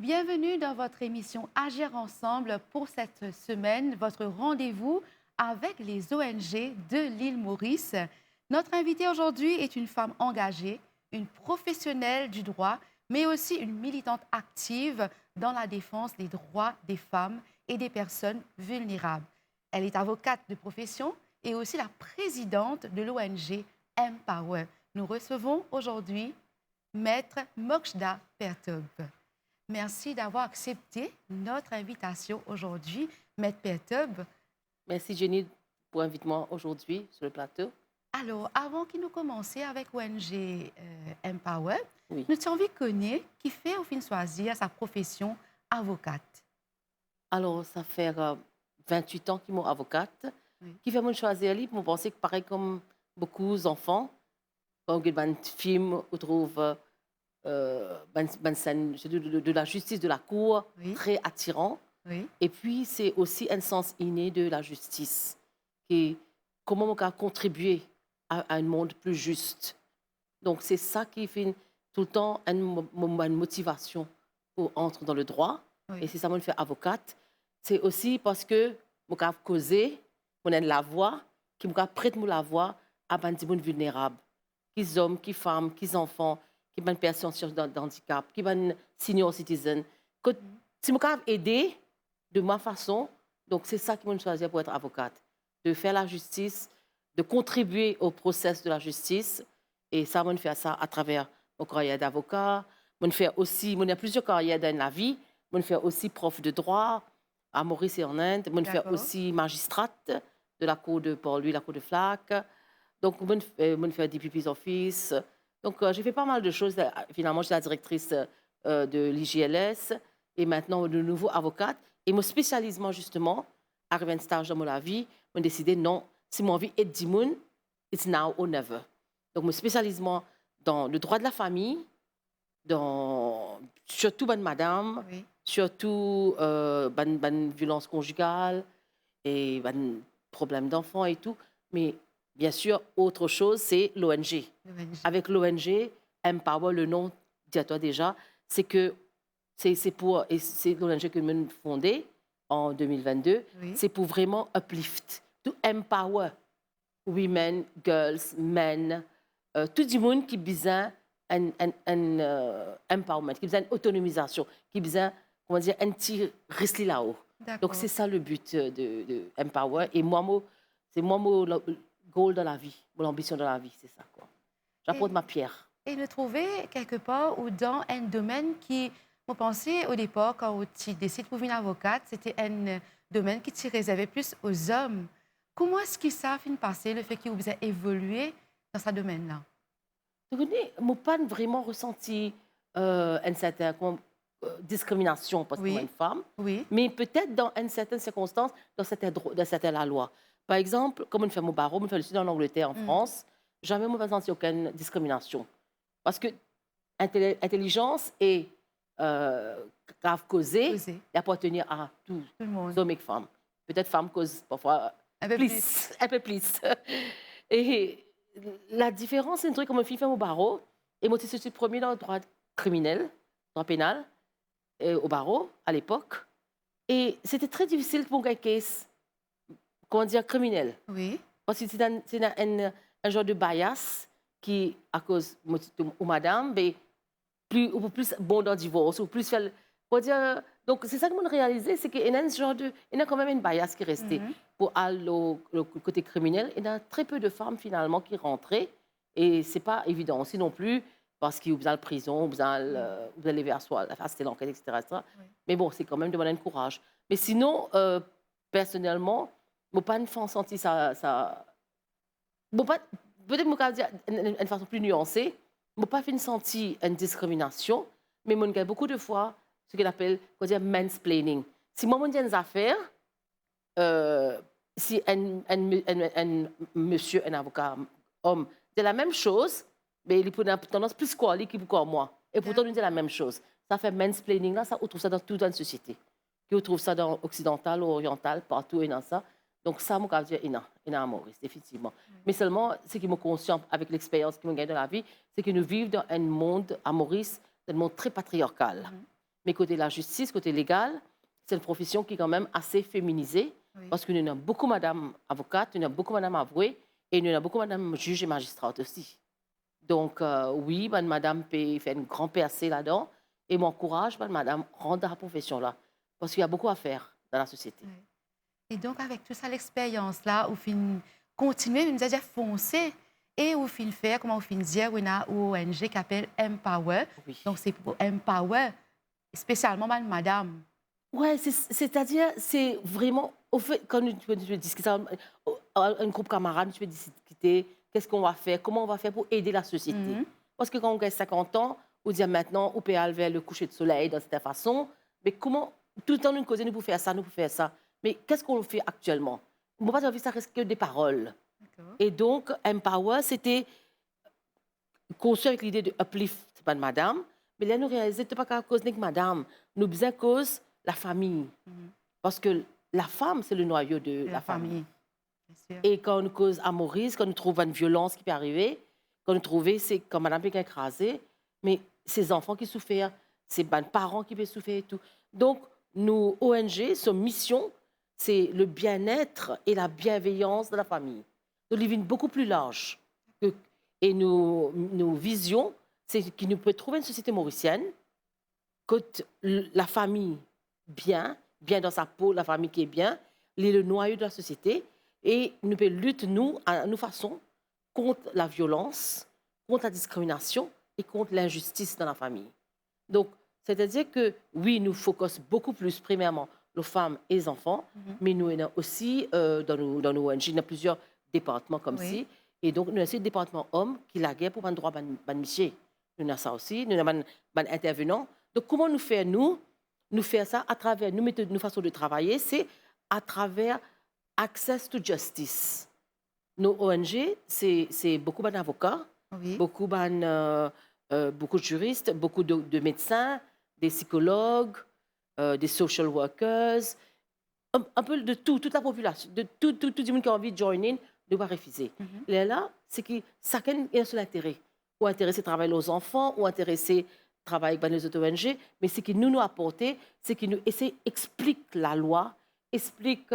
Bienvenue dans votre émission Agir ensemble pour cette semaine, votre rendez-vous avec les ONG de l'île Maurice. Notre invitée aujourd'hui est une femme engagée, une professionnelle du droit, mais aussi une militante active dans la défense des droits des femmes et des personnes vulnérables. Elle est avocate de profession et aussi la présidente de l'ONG Empower. Nous recevons aujourd'hui Maître Moksha Pertob. Merci d'avoir accepté notre invitation aujourd'hui, Maître Pertob. Merci Jenny pour l'invitement aujourd'hui sur le plateau. Alors, avant que nous commencions avec ONG Empower, Oui. nous avons envie de connaître qui fait au fin choisir sa profession avocate. Alors, ça fait 28 ans qu'ils sont avocate. Oui. Qui fait mon choisir libre, je pense que pareil comme beaucoup d'enfants, quand on regarde un film, on trouve scène de la justice, de la cour, Oui. très attirant. Oui. Et puis, c'est aussi un sens inné de la justice. Et comment on peut contribuer à un monde plus juste. Donc, c'est ça qui fait tout le temps une motivation pour entrer dans le droit. Oui. Et c'est ça que je fais avocate. C'est aussi parce que je peux causer, je ai la voix, qui me prête la voix à des gens vulnérables. Qui sont hommes, qui femmes, qui enfants, qui sont personnes en handicap, qui sont senior citizens. Si je peux aider de ma façon, donc c'est ça que je choisis pour être avocate. De faire la justice, de contribuer au processus de la justice. Et ça, je fais ça à travers mon carrière d'avocat. Je fais aussi, je plusieurs carrières dans la vie. Je fais aussi prof de droit à Maurice et en Inde. Je fais aussi magistrate de la cour de Port-Louis, la cour de Flac. Donc, je fais des pupilles office. Donc, j'ai fait pas mal de choses. Finalement, je suis la directrice de l'IJLS et maintenant de nouveau avocate. Et mon spécialisement, justement, arrivé à un stage dans ma vie, j'ai décidé non, si mon envie est d'immun, it's now or never. Donc, mon spécialisement dans le droit de la famille, surtout madame, Oui. surtout violence conjugale et problèmes d'enfants et tout. Mais bien sûr, autre chose, c'est l'ONG. Avec l'ONG, Empower, le nom, dis-toi déjà, c'est que c'est l'ONG que nous fondée en 2022. Oui. C'est pour vraiment uplift, to empower women, girls, men, tout le monde qui a besoin un empowerment, qui a besoin d'une autonomisation, qui a besoin, comment dire, un petit risque là-haut. Donc c'est ça le but de Empower. Et c'est moi mon goal dans la vie, mon ambition dans la vie, c'est ça, quoi. J'apporte ma pierre. Et le trouver quelque part ou dans un domaine qui, vous pensez au départ, quand tu décides pour devenir avocate, c'était un domaine qui se réservait plus aux hommes. Comment est-ce qu'ils savent passer le fait qu'ils vous a évolué dans ce domaine-là? Je n'ai pas vraiment ressenti une certaine discrimination parce que je suis une femme, Oui. mais peut-être dans une certaine circonstance, dans certaines lois. Par exemple, comme on fait mon barreau, on fait le sud en Angleterre, en France, jamais je n'ai senti aucune discrimination. Parce que intelligence et grave causée, elle appartenir à tous le monde, hommes et femmes. Peut-être femmes causent parfois un peu plus. Et la différence, c'est un truc comme une fille fait au barreau, et moi, je suis premier dans le droit criminel, droit pénal, au barreau, à l'époque. Et c'était très difficile pour un case, comment dire, criminel. Oui. Parce que c'est un genre de bias qui, à cause de madame, mais plus bon dans le divorce, ou plus faire. Donc, c'est ça que je réalisé, c'est qu'il y a quand même une bias qui est restée. Pour le côté criminel, il y a très peu de femmes, finalement, qui rentraient. Et ce n'est pas évident aussi non plus, parce qu'ils ont besoin de prison, vous allez vers soi, faire l'enquête, etc. Oui. Mais bon, c'est quand même de demander courage. Mais sinon, personnellement, je n'ai pas senti ça. Peut-être que je dire d'une façon plus nuancée, je n'ai pas senti une discrimination, mais mon gars, beaucoup de fois, ce qu'on appelle, qu'on dit mansplaining. Si moi, mon dis une affaire, euh, si un monsieur, un avocat, homme, dit la même chose, mais il a tendance plus quoi, lui, qu'il quoi moi. Et pourtant, nous dit la même chose. Ça fait mansplaining, là, ça, on trouve ça dans toute une société. On trouve ça dans occidental ou oriental, partout, et dans ça. Donc, ça, moi, je dis, il a Maurice, définitivement. Mais seulement, ce qui me conscient avec l'expérience que je gagne dans la vie, c'est que nous vivons dans un monde, à Maurice, un monde très patriarcal. Mais côté la justice, côté légal, c'est une profession qui est quand même assez féminisée, parce que nous avons beaucoup madame avocate, nous avons beaucoup madame avouée, et nous avons beaucoup madame juge et magistrate aussi. Donc, oui, madame fait un grand percé là-dedans, et m'encourage, madame, rentre dans la profession-là, parce qu'il y a beaucoup à faire dans la société. Et donc, avec tout ça, l'expérience-là, vous fin continuez, vous nous avez foncé, et vous fin faire, comment vous fin dire, on a une ONG qui s'appelle Empower. Oui. Donc, c'est pour Empower, spécialement madame. Ouais, c'est-à-dire, c'est vraiment, au fait, quand tu veux discuter, un groupe camarade, tu veux discuter, qu'est-ce qu'on va faire, comment on va faire pour aider la société. Parce que quand on gagne 50 ans, on dit maintenant, on peut aller vers le coucher de soleil de cette façon, mais comment, tout le temps, nous causons, nous pouvons faire ça, nous pouvons faire ça. Mais qu'est-ce qu'on fait actuellement? Moi, pas envie ça reste que des paroles. Et donc, Empower, c'était conçu avec l'idée de uplift, c'est pas de madame, mais là, nous réalisons, c'est pas qu'à cause de madame, nous besoin cause la famille. Parce que la femme, c'est le noyau de la famille. Et quand on cause à Maurice, quand nous trouvons une violence qui peut arriver, quand nous trouvons, c'est quand madame peut écraser, mais ces enfants qui souffrent, ces parents qui peuvent souffrir et tout. Donc, nous, ONG, son mission, c'est le bien-être et la bienveillance de la famille. Nous vivons beaucoup plus large. Et nos visions, c'est qu'il nous peut trouver une société mauricienne, que la famille bien dans sa peau, la famille qui est bien, le noyau de la société, et nous pouvons lutter, nous, à nos façons, contre la violence, contre la discrimination et contre l'injustice dans la famille. Donc, c'est-à-dire que, oui, nous focus beaucoup plus, premièrement, les femmes et les enfants, mais nous avons aussi, dans nos ONG, il y a plusieurs départements comme ci, et donc, nous avons aussi le département hommes qui la guerre pour le droit de métier. Nous avons ça aussi, nous avons des intervenants. Donc, comment nous faire ça à travers nos façons de travailler, c'est à travers Access to Justice. Nos ONG, c'est beaucoup d'avocats, beaucoup de juristes, beaucoup de médecins, des psychologues, des social workers, un peu de tout, toute la population, de tout le monde qui a envie de joiner, ne pas refuser. Et là, c'est que chacun a son intérêt. Ou intéressé à travailler aux enfants, ou intéressé à travailler avec les autres ONG, mais ce qui nous apporte, c'est qu'il nous explique la loi, explique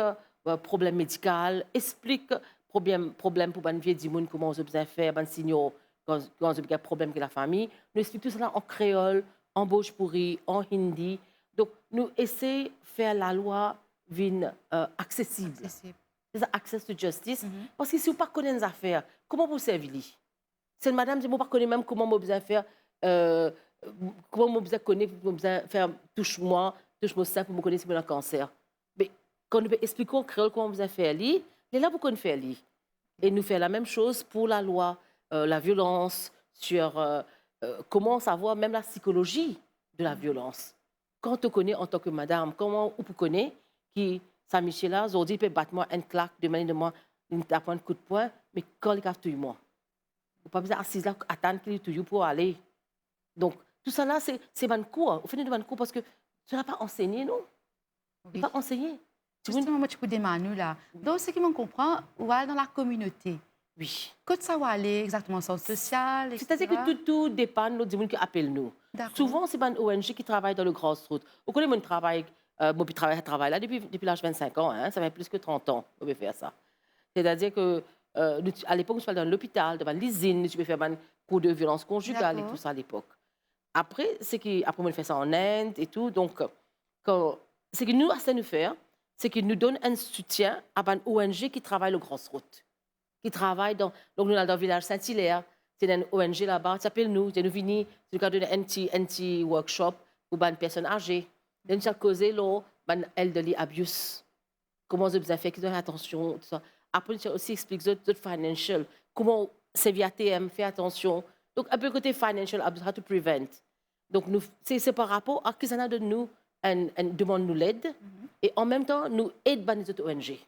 problème médical, explique problème pour les vieux du monde, comment on doit faire, les signaux, quand on a un problème avec la famille. Nous explique tout cela en créole, en bhojpuri, en hindi. Donc, nous essayons de faire la loi accessible. C'est ça, access to justice. Parce que si vous ne connaissez pas les affaires, comment vous servir? C'est une madame, je ne connais même comment vous besoin faire, comment vous besoin connaître, vous besoin faire touche-moi ça pour me connaître si vous avez un cancer. Mais quand nous expliquons en créole comment vous besoin faire, là, vous connaissez faire. Et nous faisons la même chose pour la loi, la violence, sur comment savoir même la psychologie de la violence. Quand on connaît en tant que madame, comment vous connaissez qui Saint-Michel là, aujourd'hui, peut battre moi une claque, demander de moi une tape, un coup de poing, mais quand il a tout moi. Vous pas besoin d'assis là, attendre qu'il ait pour aller. Donc, tout ça là, c'est un cours. Au final, de un cours parce que tu n'as pas enseigné, non? Tu n'as pas enseigné. Justement, moi, tu peux demander là. Donc, ce qui me comprend, on va dans la communauté. Oui. Quand ça va aller exactement, centre social, etc. C'est-à-dire que tout dépend de gens qui appellent nous. Souvent, c'est une ONG qui travaille dans le Grassroots. Vous connaissez mon travail, mon travail là depuis l'âge de 25 ans, hein, ça fait plus que 30 ans que je faire ça. C'est-à-dire que à l'époque, je parlais dans l'hôpital, devant l'usine, je peux faire un cours de violence conjugale et tout ça à l'époque. Après, on fait ça en Inde et tout. Donc, ce que nous essayons de faire, c'est qu'ils nous donnent un soutien à une ONG qui travaille le Grassroots, qui travaille donc nous sommes dans le village Saint-Hilaire. C'est une ONG là-bas, tu appelles nous, nous venons, nous avons donné un petit workshop pour les personnes âgées. Nous avons causé le elderly abuse. Comment vous avez fait, qu'ils ont attention, tout ça. Après, tu aussi expliqué d'autres financial, comment c'est via TM, faire attention. Donc, un peu côté financial abuse, how to prevent. Donc, c'est par rapport à qui ça a de nous, demande nous l'aide, et en même temps, nous aide les autres ONG.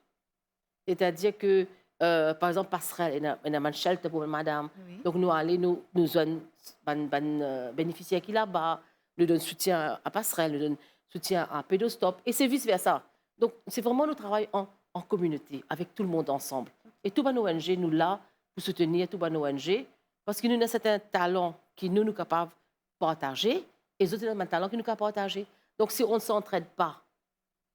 C'est-à-dire que, par exemple, Passerelle, il y a un shelter pour madame. Oui. Donc, nous allons, nous donnons bénéficiaires qui là-bas, nous donnons soutien à Passerelle, nous donnons soutien à Pédostop, et c'est vice-versa. Donc, c'est vraiment le travail en communauté, avec tout le monde ensemble. Et tout nos ONG, nous là, pour soutenir tout nos ONG, parce que nous avons certains talents qui nous sommes capables de partager, et les autres ont un talent qui nous capables de partager. Donc, si on ne s'entraide pas,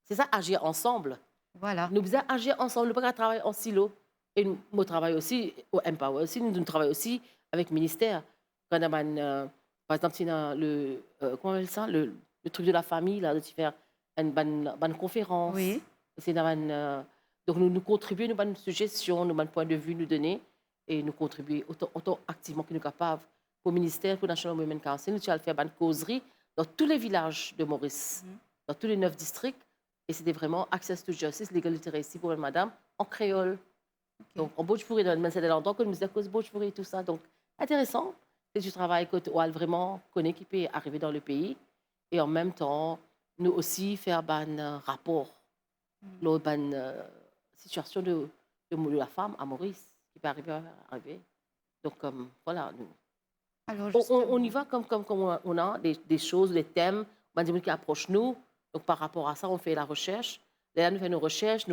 c'est ça, agir ensemble. Voilà. Nous devons agir ensemble, nous ne pouvons pas travailler en silo. Et nous travaillons aussi, au Empower aussi, nous travaillons aussi avec le ministère. Quand on a, par exemple, si on a comment on appelle ça, le truc de la famille, là, de faire une bonne conférence. Oui. Donc, nous contribuons, nous avons une suggestion, nous avons un point de vue, nous donner, et nous contribuer autant activement que nous sommes capables. Au ministère, pour National Women Council, nous allons faire une causerie dans tous les villages de Maurice, dans tous les 9 districts. Et c'était vraiment Access to Justice, Legal Literacy pour madame, en créole. Okay. Donc, en Bhojpuri, c'était longtemps que nous faisions cause Bhojpuri et tout ça. Donc, intéressant. C'est du travail que tu vraiment connais qui peut arriver dans le pays. Et en même temps, nous aussi faire un rapport, une situation de la femme à Maurice qui peut arriver. Donc, voilà. Nous. Alors, on y va comme on a des choses, des thèmes, des qui approchent nous. Donc, par rapport à ça, on fait la recherche. Là, nous faisons nos recherches,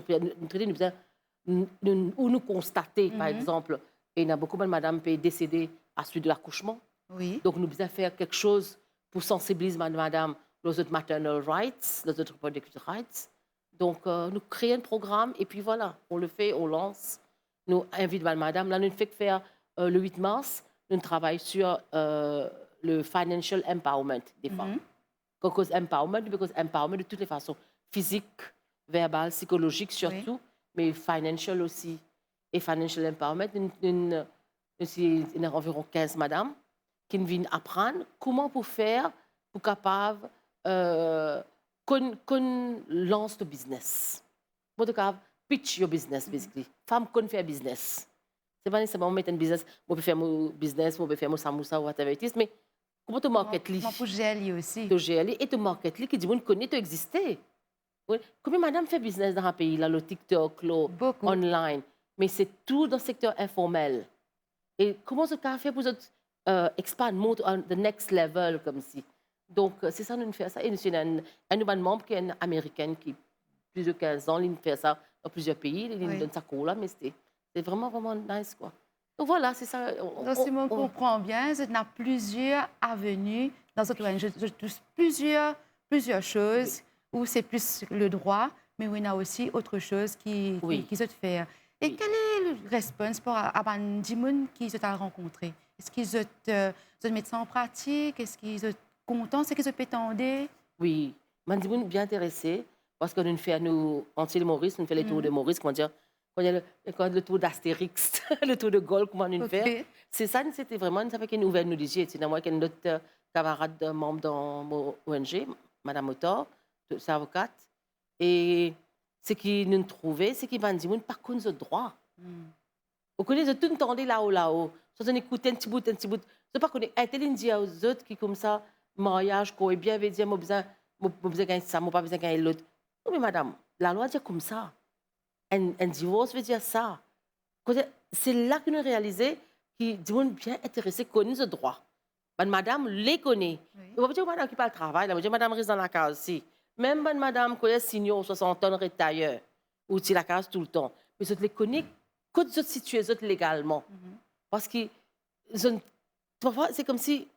nous constater, par exemple, et il y a beaucoup de madame qui décédées à la suite de l'accouchement. Oui. Donc, nous devons faire quelque chose pour sensibiliser madame aux autres maternal rights, aux autres reproductive rights. Donc, nous créons un programme et puis voilà, on le fait, on lance. Nous invitons madame. Là, nous faisons faire le 8 mars, nous travaillons sur le financial empowerment des femmes. Because empowerment de toutes les façons, physique, verbal, psychologique surtout, mais financial aussi. Et financial empowerment, il y a environ 15 madames qui viennent apprendre comment pour faire, pour capable qu'on lance le business. Pour capable pitch your business, basically. Femme qu'on fait business. C'est pas nécessairement mettre un business, on peut faire mon business, on peut faire mon samoussa ou whatever it is, mais comment tu market li? Pour gérer aussi. Tu gérer et tu market li qui dit on connaît tu exister. Combien madame fait business dans un pays là, le TikTok, le online, mais c'est tout dans le secteur informel. Et comment ce qu'a fait pour expand, monte on the next level comme si. Donc c'est ça nous fait ça et nous avons un membre qui est une américaine qui plus de 15 ans, il fait ça dans plusieurs pays, il donne sa cours là, mais c'est vraiment nice quoi. Donc voilà, c'est ça. Donc, si on comprend bien, il y a plusieurs avenues dans cette ONG, plusieurs choses où c'est plus le droit, mais où il y a aussi autre chose qui se fait. Et quelle est la réponse pour les gens qui se sont rencontrés? Est-ce qu'ils se mettent ça en pratique? Est-ce qu'ils sont contents? Est-ce qu'ils se pétendent? Oui, les gens sont bien intéressés parce que nous fait nous entier Maurice, nous fait les tours de Maurice, comment dire? Quand il y a le tour d'Astérix, le tour de Gaulle, comment on fait. C'est ça, c'était vraiment une nouvelle, nous disions. C'est moi qui ai notre camarade membre dans mon ONG, Madame Motor, c'est avocate. Et ce qui nous trouvait, c'est qu'ils m'ont dit, par contre, le droit. Vous connaissez tout le temps là-haut. Si on écoute un petit bout. Je pas connaître intelligent aux autres qui comme ça, mariage, quoi, et bien, veut dire, moi, besoin gagner ça, moi, pas besoin gagner l'autre. Non, mais madame, la loi dit comme ça. Un divorce veut dire ça. C'est là que nous réalisons qu'ils sont bien intéressés, connaissent le droit. Madame les connaît. On va dire madame qui parle travail, on va dire madame reste dans la case aussi. Même madame qui est senior, 60 ans, retired, ou qui la case tout le temps. Mais je les connais quand je situe légalement. Parce que c'est comme si,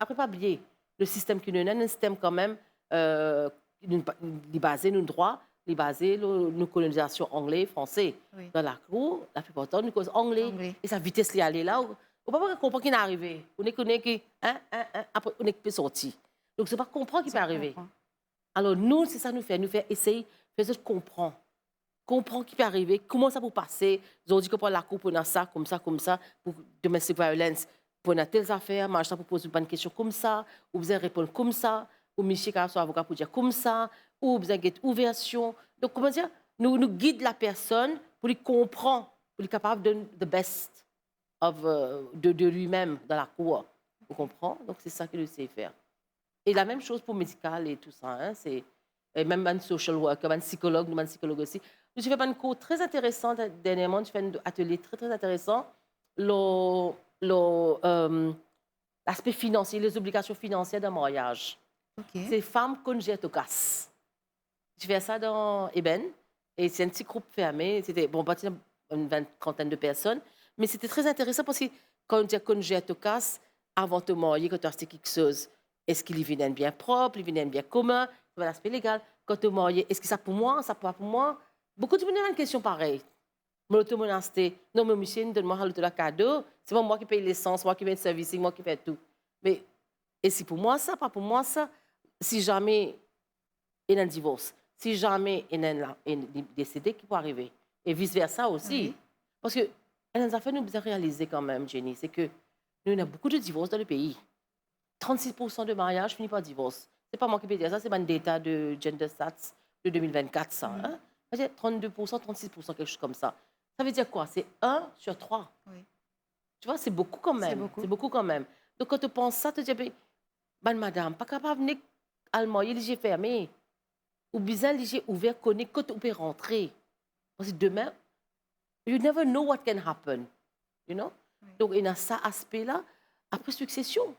après pas oublier, le système qui nous a un système quand même, basé sur le droit, les basés nos colonisations anglais, français. Dans la cour, la plupart du temps, nous cause anglais. Et sa vitesse est allée là. On ne peut pas comprendre qui est arrivé. On est connu qui, après, on est sorti. Donc, c'est pas comprendre qui peut arriver. Alors, nous, c'est ça nous fait. Nous fait essayer, faire comprendre. Comprendre qui peut arriver, comment ça peut passer. Ils ont dit que pour la cour, pour ça, comme ça, pour domestic violence, pour telles affaires, machin, pour poser une question comme ça, ou vous répondre comme ça, ou monsieur qui soit avocat pour dire comme ça, ou vous avez une ouverture. Donc, comment dire, nous guidons la personne pour lui comprendre, pour lui capable de donner the best de lui-même dans la cour. Vous comprenez? Donc, c'est ça qu'il sait faire. Et la même chose pour médical et tout ça. Hein, et même un social worker, un psychologue aussi. Je fais un cours très intéressant dernièrement. Je fais un atelier très, très intéressant. Le, le, l'aspect financier, les obligations financières d'un mariage. OK. C'est femmes congètes au casse. Je fais ça dans Eben. Et c'est un petit groupe fermé. C'était, bon, pas une trentaine de personnes. Mais c'était très intéressant parce que quand tu congètes au casse, avant de te marier, quand tu as acheté quelque chose, est-ce qu'il vient bien propre, il vient bien commun, l'aspect légal. Quand tu es marié, est-ce que ça pour moi, ça pas pour moi? Beaucoup de monde ont une question pareille. Moi, tout le monde a acheté. Non, mais monsieur, donne-moi le cadeau. C'est pas moi qui paye l'essence, moi qui paye le service, moi qui fais tout. Mais, et si pour moi ça, pas pour moi ça, si jamais il y a un divorce, si jamais il y a un décédé qui peut arriver, et vice-versa aussi. Oui. Parce que, elle nous a fait nous réaliser quand même, Jenny, c'est que nous avons beaucoup de divorces dans le pays. 36% de mariages finissent par divorce. C'est pas moi qui peux dire ça, c'est un data de Gender Stats de 2024, ça. Hein? 32%, 36%, quelque chose comme ça. Ça veut dire quoi? C'est 1 sur 3. Oui. Tu vois, c'est beaucoup quand C'est même. beaucoup. C'est beaucoup quand même. Donc, quand tu penses ça, tu te dis, ben, madame, pas capable de venir à le j'ai fermé. Ou bien, j'ai ouvert, connaît, quand tu peux rentrer. Parce que demain, you never know what can happen. You know? Oui. Donc, il y a ça aspect-là. Après succession.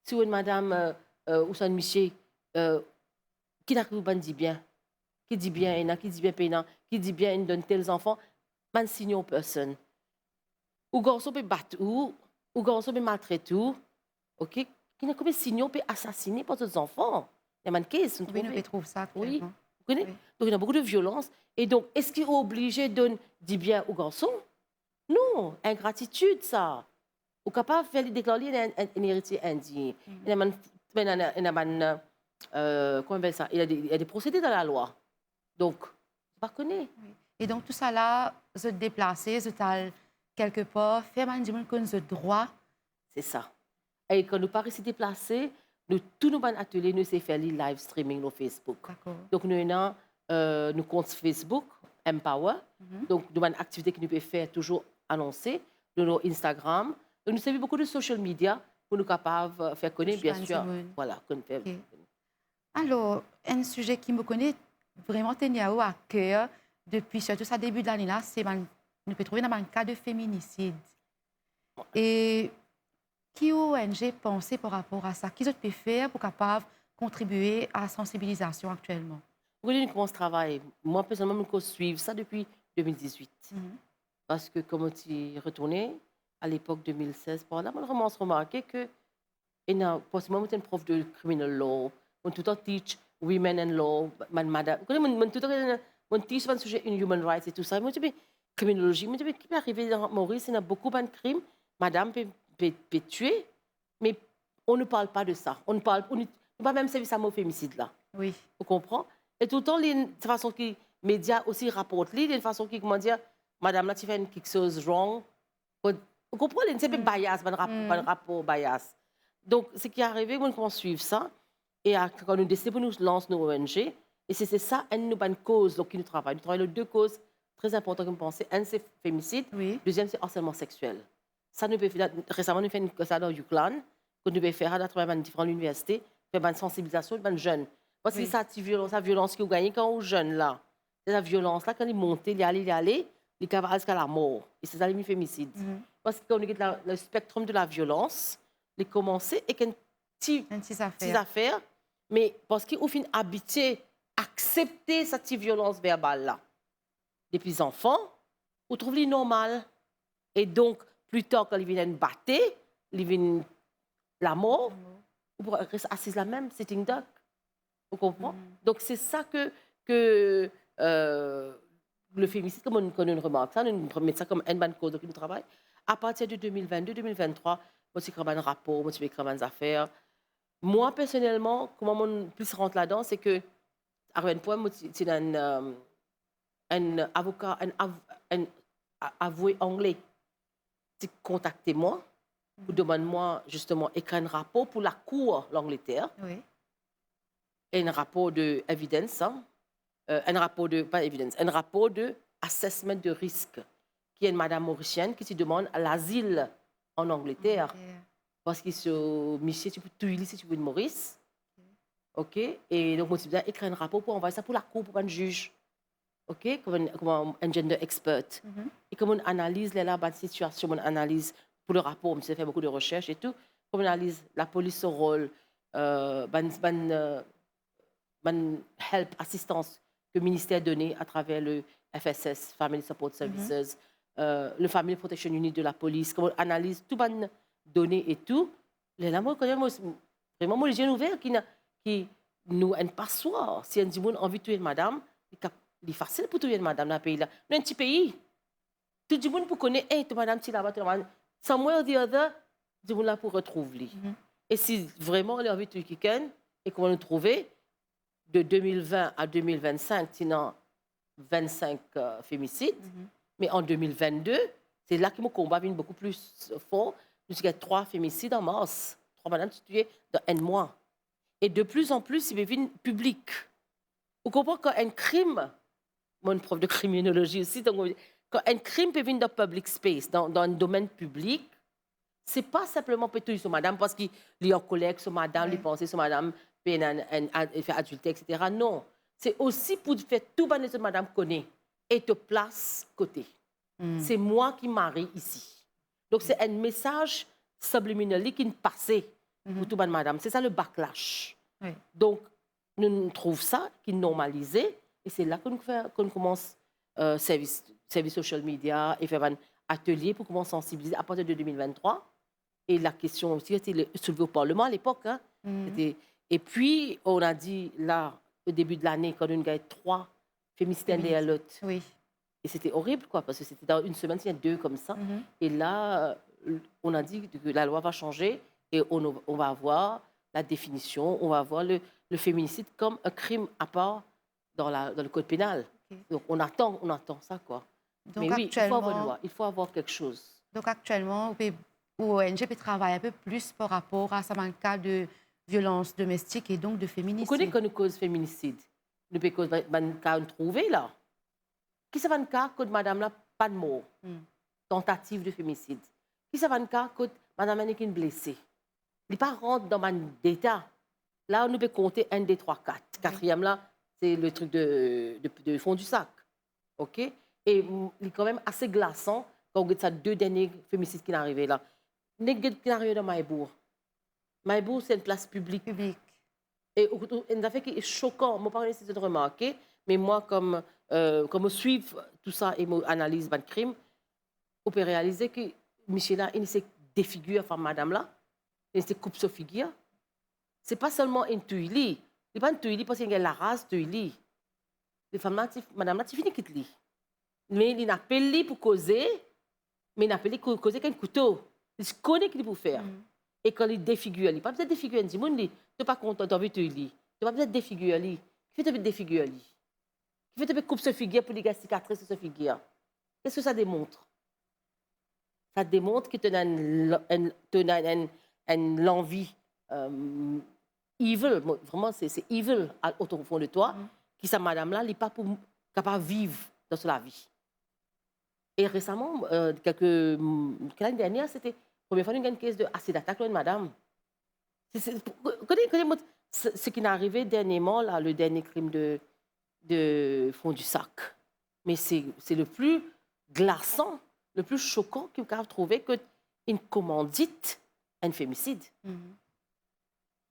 Si une madame ou son monsieur qui n'a pas dit bien, qui dit bien, qui dit bien payant, qui dit bien, il donne tels enfants, man signe personne. Ou garçon peut battre ou garçon peut maltraiter OK? Qui n'a combien de signaux peut assassiner pour d'autres enfants? Il y a un case, Oui, nous trouvons ça oui. actuellement. Vous connaissez? Oui. Donc il y a beaucoup de violence. Et donc, est-ce qu'il est obligé de dire bien aux garçons? Non, ingratitude, ça. Ou capable de faire déclarer un héritier indigne. Il y a comment on appelle ça? Il y a des procédés dans la loi. Donc, je ne connais. Oui. Et donc, tout ça là, se déplacer, se tal quelque part, faire man dimanche qu'on se droit. C'est ça. Et quand nous pas ici déplacés, nous, tous nos ateliers, nous c'est faire les live streaming sur Facebook. D'accord. Donc, nous avons nos comptes Facebook, Empower. Donc, nous avons une activité que nous pouvons faire toujours annoncer. Nous avons Instagram. Donc, nous savons beaucoup de social media pour nous capables de faire connaître, bien sûr. Voilà, Okay. Alors, un sujet qui me connaît vraiment tenu à cœur depuis surtout ça début de l'année là, c'est nous peut trouver dans un cas de féminicide. Et qui ONG pensez par rapport à ça? Qui peut faire pour capable contribuer à la sensibilisation actuellement? Oui, nous commençons ce travail. Moi, personnellement, je suis ça depuis 2018. Parce que, comme tu es retourné à l'époque 2016, par là, on commence à remarquer que, possiblement, je suis prof de criminal law, on tout le temps teach women in law, madame. On tout le temps on teach un sujet in human rights et tout ça. Moi, je dis, criminologie, moi, je dis, qui peut arriver dans Maurice, il y a beaucoup de crimes, madame peut tuer, mais on ne parle pas de ça. On ne parle pas même service à mot fémicide là. Oui. Vous comprenez? Et tout le temps, de façon que les médias aussi rapportent, de façon qui, comment dire, madame là, tu fais quelque chose wrong. Vous comprenez? C'est un bias, un rapport bias. Donc, ce qui est arrivé, on commence à suivre ça. Et quand nous décidons, nous lançons nos ONG. Et c'est ça, une cause qui nous travaille. Nous travaillons deux causes très importantes que nous pensons. Un, c'est fémicide. Oui. Deuxième, c'est harcèlement sexuel. Ça, nous récemment, nous faisons ça dans UCLAN, que nous pouvons faire à travers différentes universités, faire une sensibilisation de jeunes. Parce que ça, la violence que vous gagnez quand vous êtes jeune, là. C'est la violence, là, quand il monte, il y aller, il va jusqu'à la mort. Et c'est ça, le fémicide. Parce que quand on regarde le spectre de la violence, il commence avec une petite affaire, mais parce qu'il finit habitué à accepter cette petite violence verbale-là. Depuis les enfants, on trouve les normal. Et donc, plus tard, quand ils viennent battre, ils viennent la mort, on reste assis la même, sitting duck. Vous comprenez? Donc, c'est ça que le féminicide, comme on remarque ça, on met ça comme une bonne cause de travail. À partir de 2022-2023, moi, j'ai écrit un rapport, moi, j'ai écrit des affaires. Moi, personnellement, comment on plus rentre là-dedans, c'est que, à un point, moi, c'est un avocat, un avoué anglais qui contacte moi pour demander-moi, justement, écrire un rapport pour la Cour, l'Angleterre. Oui. Un rapport de evidence, un rapport de, pas evidence, un rapport de assessment de risque, qui est une madame mauricienne qui se demande l'asile en Angleterre. parce qu'ils sont Michel, tu peux tout si tu veux de Maurice. OK? Et donc, moi, je bien écrire un rapport pour envoyer ça pour la cour, pour un juge. OK? Comme un gender expert. Mhm. Et comme on analyse la situation, on analyse pour le rapport, on fait beaucoup de recherches et tout, comme on analyse la police, son rôle, ban help, assistance que le ministère donné à travers le FSS, Family Support Mhm. Services, le Family Protection Unit de la police, comme on analyse tout ban données et tout, les là, moi, quand même, vraiment, moi, les yeux ouverts qui nous un passoire. Si un dit, on envie de tuer une madame, il est facile pour tuer une madame dans le pays là. Nous, un petit pays, tout le monde pour connaître, hey, tu madame, tu là-bas, tu là-bas. Somewhere or the other, tout le monde là pour retrouver. Mhm. Et si vraiment on a envie de tuer quelqu'un, et qu'on va nous trouver, de 2020 à 2025, sinon 25 féminicides. Mhm. Mais en 2022, c'est là que mon combat vient beaucoup plus fort. Jusqu'à 3 féminicides en mars. 3 madames tuées dans un mois. Et de plus en plus, il devient public. Vous comprenez qu'un crime, moi, une prof de criminologie aussi, donc, quand un crime peut venir dans le public space, dans un domaine public, c'est pas simplement pour tuer sur madame parce qu'il est en colère sur madame, il Oui. pense sur madame, puis il fait adultère, etc. Non. C'est aussi pour faire tout ce que madame connaît et te place côté. Mm. C'est moi qui marie ici. Donc, c'est un message subliminal qui est passé pour tout madame. C'est ça le backlash. Oui. Donc, nous trouvons ça qui est normalisé et c'est là qu'on commence service social media et faire un atelier pour commencer à sensibiliser à partir de 2023. Et la question aussi était soulevée au Parlement à l'époque. Hein. Mm. Et puis, on a dit, là, au début de l'année, quand on a eu 3 féminicides derrière l'autre. Oui. Et c'était horrible, quoi, parce que c'était dans une semaine, il y a 2 comme ça. Mhm. Et là, on a dit que la loi va changer et on va avoir la définition, on va avoir le féminicide comme un crime à part dans le code pénal. Ok. Donc, on attend ça, quoi. Donc Mais oui, il faut avoir une actuellement, loi, il faut avoir quelque chose. ONG peut travailler un peu plus par rapport à ce cas de violence domestique et donc de Vous connaissez féminicide. qu'on cause féminicide? Nous peut cause cas trouvé là. Qui ça va le cas que madame là pas de mort, Mm. tentative de féminicide. Qui ça va le cas que madame est une blessée. Les pas rentre dans mon état. Là, on peut compter 1, 2, 3, 4. Quatrième là, c'est le truc de fond du sac. OK? Et il est quand même assez glaçant quand on regarde ça 2 derniers féminicides qui sont arrivés là. Les qui sont arrivés dans Maïbourg. Maïbourg, c'est une place publique. Public. Et une affaire qui est choquant, moi pas nécessaire de remarquer, mais moi comme je suis tout ça et je analyse le crime, on peut réaliser que Michela, il s'est défiguré enfin madame là, il s'est coupe sa figure. C'est pas seulement une tuile, il n'est pas une tuile parce qu'il y a la race tuile. Les femmes là, madame là, tu finis quitte lui. Mais il n'a pas lui pour causer, mais il n'a pas lui pour causer qu'un couteau. Il connaît qu'il pour faire. Mm. Et quand il défigure, il pas besoin de défigurer. Il dit, tu n'es pas content, tu as envie de te lire. Tu n'as pas besoin de défigurer. Qui fait te défigurer? Qui fait te couper ce figure pour les gars cicatrices sur ce figure? Qu'est-ce que ça démontre? Ça démontre que tu as l'envie evil, vraiment c'est evil au fond de toi, qui sa madame-là n'est pas capable de vivre dans la vie. Et récemment, l'année dernière, c'était la première fois qu'on a une caisse d'acide d'attaque de madame. Connais ce qui est arrivé dernièrement, là, le dernier crime de fond du sac. Mais c'est le plus glaçant, le plus choquant qu'il a trouvé qu'une commandite, un fémicide. Mhm.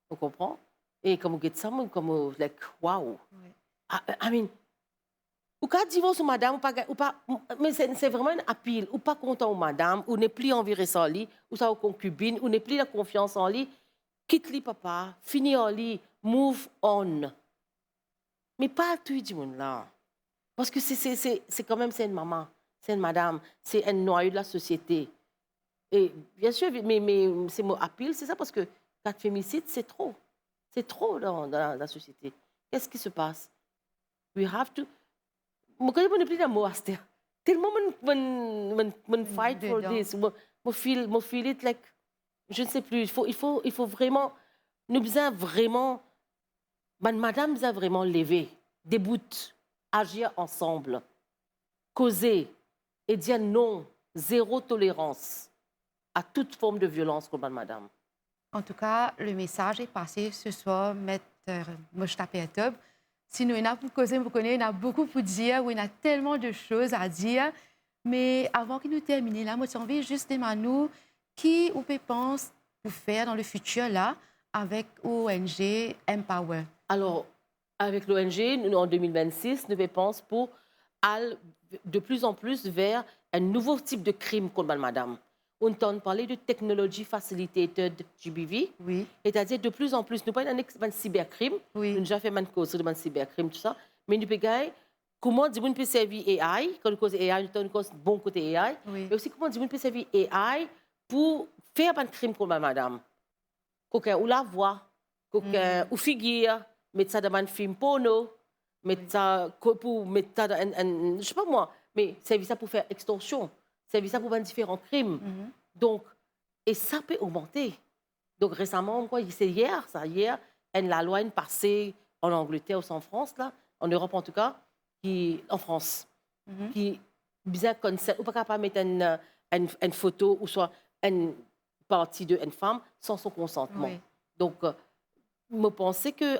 On comprend? Et comme vous dites ça, comme like, wow. Oui. I mean, ou pas divorce madame, ou pas, mais c'est vraiment un appel. Ou pas content ou madame, ou n'est plus envie de sans lit, ou ça aux concubines, ou n'est plus la confiance en lui. Quitte lui papa, fini en lui, move on. Mais pas tout le monde là. Parce que c'est quand même c'est une maman, c'est une madame, c'est un noyau de la société. Et bien sûr, mais c'est mon appel, c'est ça parce que 4 féminicides, c'est trop. C'est trop dans la société. Qu'est-ce qui se passe? We have to. Je ne connais plus le mot, Aster. Tellement je fight for this. Je feel it like. Je ne sais plus. Il faut vraiment. Nous besoin vraiment. Madame nous a vraiment levé, debout, agir ensemble, causer et dire non, zéro tolérance à toute forme de violence contre madame. En tout cas, le message est passé ce soir, Maître Mojda Pertob. Si nous, il y en a pour causer, vous connaissez, il y en a beaucoup pour dire, il y a tellement de choses à dire. Mais avant que nous terminions là, moi, j'ai envie juste de nous, qui ou peut pense pour faire dans le futur là, avec ONG Empower? Alors, avec l'ONG, nous, en 2026, nous pensons pour aller de plus en plus vers un nouveau type de crime contre madame. On entend parler de technologie facilitated GBV, Oui, c'est-à-dire de plus en plus, nous pas un cybercrime, nous oui, avons déjà fait une cause de cybercrime, tout ça, mais nous pouvons comment dire on peut servir AI, quand on cause AI, nous avons bon côté AI, oui. mais aussi comment dire on peut servir AI pour faire un crime contre madame. Quelqu'un ou la voix, quelqu'un ou figure, mettre ça dans un film porno, mettre ça pour mettre ça dans je sais pas moi, mais servir ça pour faire extorsion, servir ça pour faire différents crimes. Donc, et ça peut augmenter. Donc récemment, quoi, c'est hier, la loi est passée en Angleterre ou en France, là, en Europe en tout cas, en France, qui bien concept, ou pas capable de mettre une photo ou soit une partie d'une femme sans son consentement. Oui. Donc, je pense que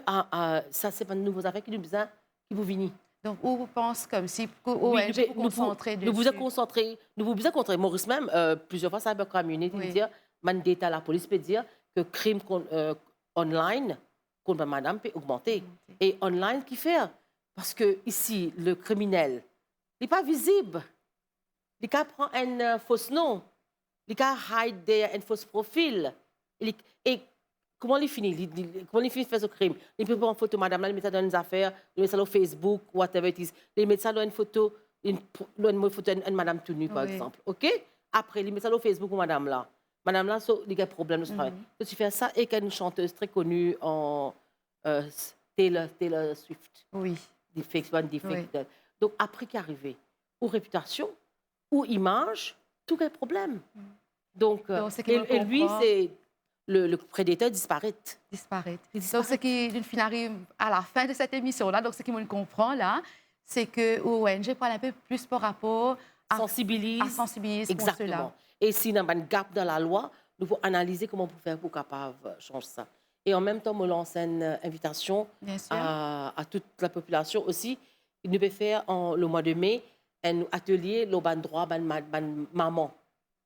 ça, c'est pas de nouveaux affaires qui nous besoin qui vous venir. Donc, où vous pensez comme si Oui, ONG vous concentrer nous vous dessus? concentrer, nous vous concentrer. Maurice même, plusieurs fois, Cyber Community Oui. dire, mandate à la police peut dire que crime online contre madame peut augmenter. Et online, qui fait? Parce que ici, le criminel, il n'est pas visible. Il prend un faux nom. Il hide un faux profil. Et comment il finit? Comment il finit de faire ce crime? Il peut prendre une photo, madame, là, il met ça dans les affaires, il met ça sur Facebook, whatever it is. Il met ça dans une photo, une photo de madame tout nue, par Oui. exemple. OK? Après, il met ça sur Facebook ou madame là. Madame là, il y a un problème de ce travail. Donc, tu fais ça et qu'il y a une chanteuse très connue en Taylor Swift. Oui. Oui. Donc, après qui est arrivé, ou réputation, ou image, tout est problème. Donc, ce qui et lui, comprend- c'est le prédateur disparaît. Disparaître. Il Donc, disparaît. ce qui d'une fin arrive à la fin de cette émission-là, donc ce qui me comprend là, c'est que ONG parle un peu plus par rapport à sensibiliser pour Exactement. cela. Et s'il y a un gap dans la loi, nous devons analyser comment on peut faire pour capable changer ça. Et en même temps, me lance une invitation Bien sûr. à toute la population aussi. Nous devons faire le mois de mai un atelier le ban droit ban maman.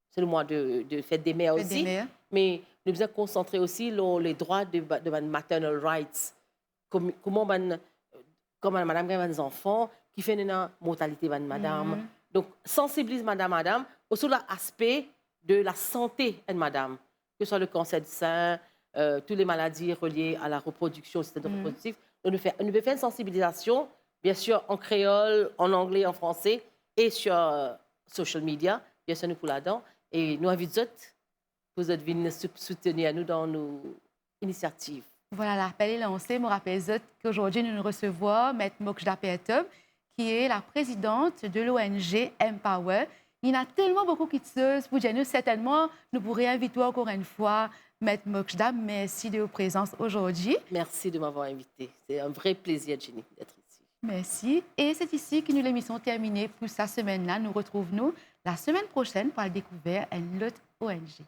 C'est le mois de fête des mères Fête aussi. des mères. Mais nous devons concentrer aussi les droits de maternal rights. Comment comme madame a des enfants qui fait une mortalité de madame. Donc sensibilise madame aussi l'aspect de la santé de madame, que ce soit le cancer du sein, toutes les maladies reliées à la reproduction, système reproductif. On veut faire une sensibilisation, bien sûr en créole, en anglais, en français et sur social media, bien sûr nous pour là-dedans. Et nous invitons vous êtes venus soutenir nous dans nos initiatives. Voilà, l'appel est lancé. Je me rappelle qu'aujourd'hui, nous recevons Maître Mojda Pertob, qui est la présidente de l'ONG Empower. Il y en a tellement beaucoup qui se pour dire nous, certainement, nous pourrions inviter encore une fois Maître Mojda. Merci de votre présence aujourd'hui. Merci de m'avoir invité. C'est un vrai plaisir, Jenny, d'être ici. Merci. Et c'est ici que nous l'émission terminée pour cette semaine-là. Nous retrouvons la semaine prochaine pour la découverte d'une autre ONG.